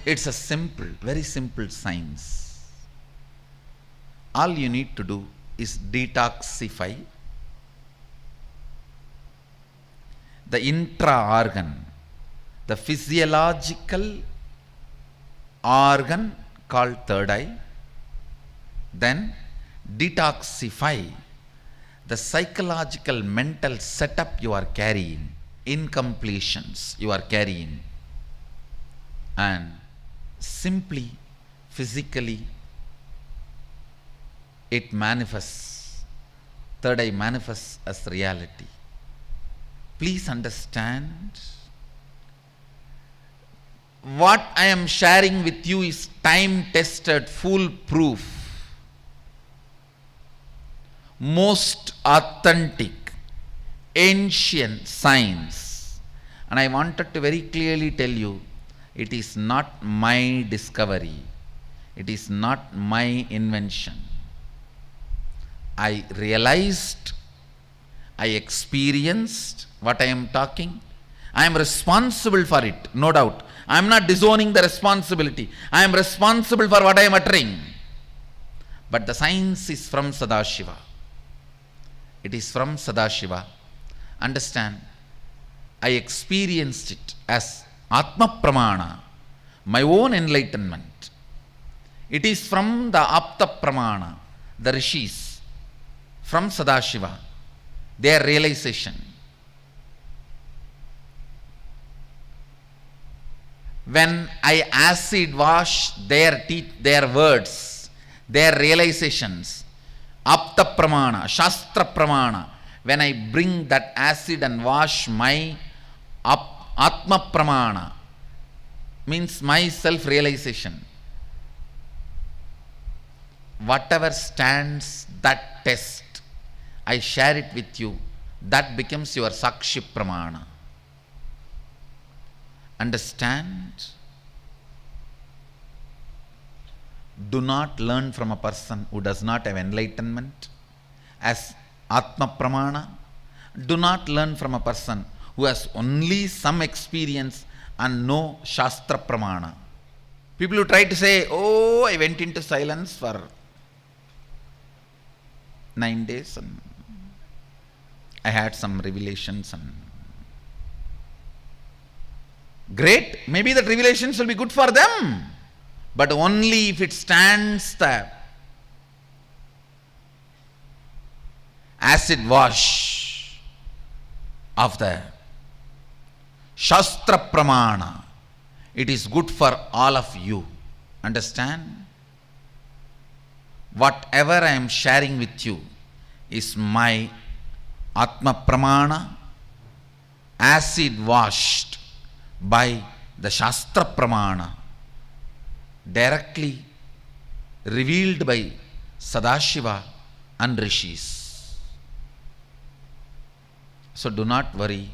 It's a simple, very simple science. All you need to do is detoxify the intra-organ, the physiological organ called third eye, then detoxify the psychological mental setup you are carrying, incompletions you are carrying, and simply physically it manifests, third eye manifests as reality. Please understand, what I am sharing with you is time tested, foolproof, most authentic, ancient science. And I wanted to very clearly tell you, it is not my discovery, it is not my invention. I realized, I experienced what I am talking. I am responsible for it, no doubt. I am not disowning the responsibility. I am responsible for what I am uttering. But the science is from Sadashiva. It is from Sadashiva. Understand, I experienced it as Atma Pramana, my own enlightenment. It is from the Apta Pramana, the Rishis, from Sadashiva, their realization. When I acid wash their teeth, their words, their realizations, Apta Pramana, Shastra Pramana, when I bring that acid and wash my Atma Pramana, means my self-realization, whatever stands that test, I share it with you, that becomes your Sakshi Pramana. Understand? Do not learn from a person who does not have enlightenment as Atma Pramana. Do not learn from a person who has only some experience and no Shastra Pramana. People who try to say, oh, I went into silence for 9 days and I had some revelations, and great, maybe that revelations will be good for them, but only if it stands the acid wash of the Shastra Pramana. It is good for all of you. Understand? Whatever I am sharing with you is my Atma Pramana, acid washed by the Shastra Pramana, directly revealed by Sadashiva and Rishis. So do not worry,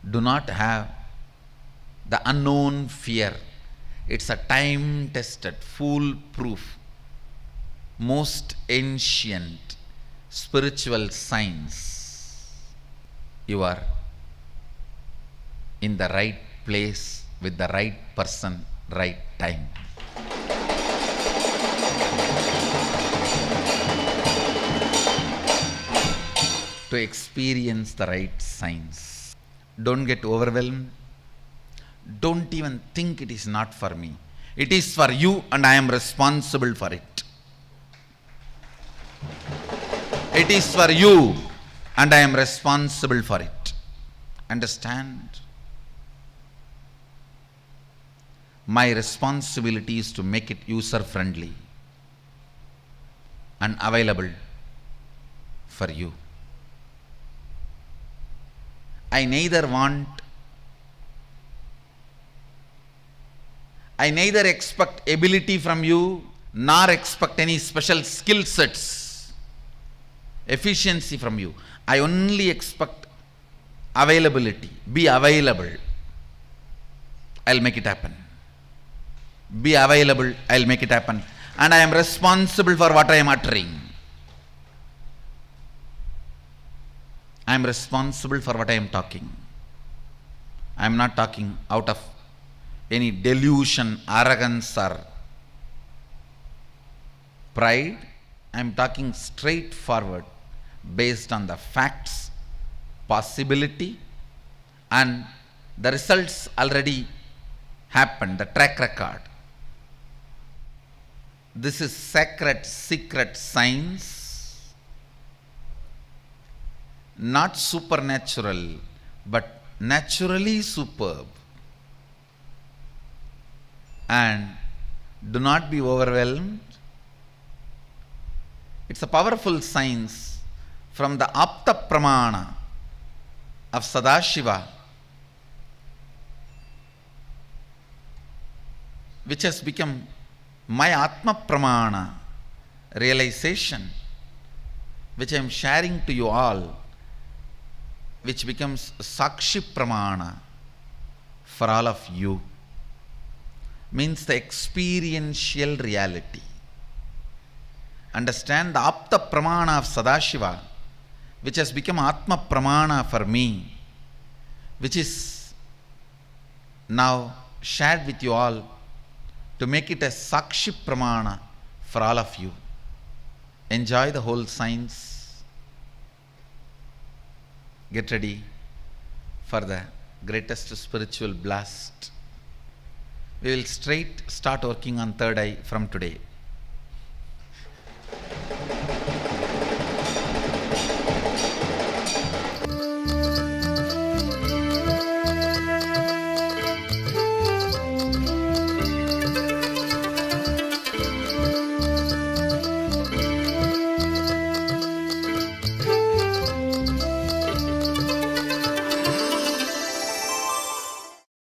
do not have the unknown fear. It's a time-tested, foolproof, most ancient spiritual science. You are in the right place with the right person, right time. To experience the right science. Don't get overwhelmed. Don't even think it is not for me. It is for you and I am responsible for it. It is for you and I am responsible for it. Understand? My responsibility is to make it user-friendly and available for you. I neither expect ability from you, nor expect any special skill sets, efficiency from you. I only expect availability. Be available. I'll make it happen. Be available. I'll make it happen. And I am responsible for what I am uttering. I am responsible for what I am talking. I am not talking out of any delusion, arrogance, or pride. I am talking straightforward based on the facts, possibility, and the results already happened, the track record. This is sacred, secret science, not supernatural, but naturally superb. And do not be overwhelmed. It's a powerful science from the Apta Pramana of Sadashiva, which has become my Atma Pramana realization, which I am sharing to you all, which becomes Sakshi Pramana for all of you, means the experiential reality. Understand the Apta Pramana of Sadashiva, which has become Atma Pramana for me, which is now shared with you all to make it a Sakshi Pramana for all of you. Enjoy the whole science. Get ready for the greatest spiritual blast. We will straight start working on third eye from today.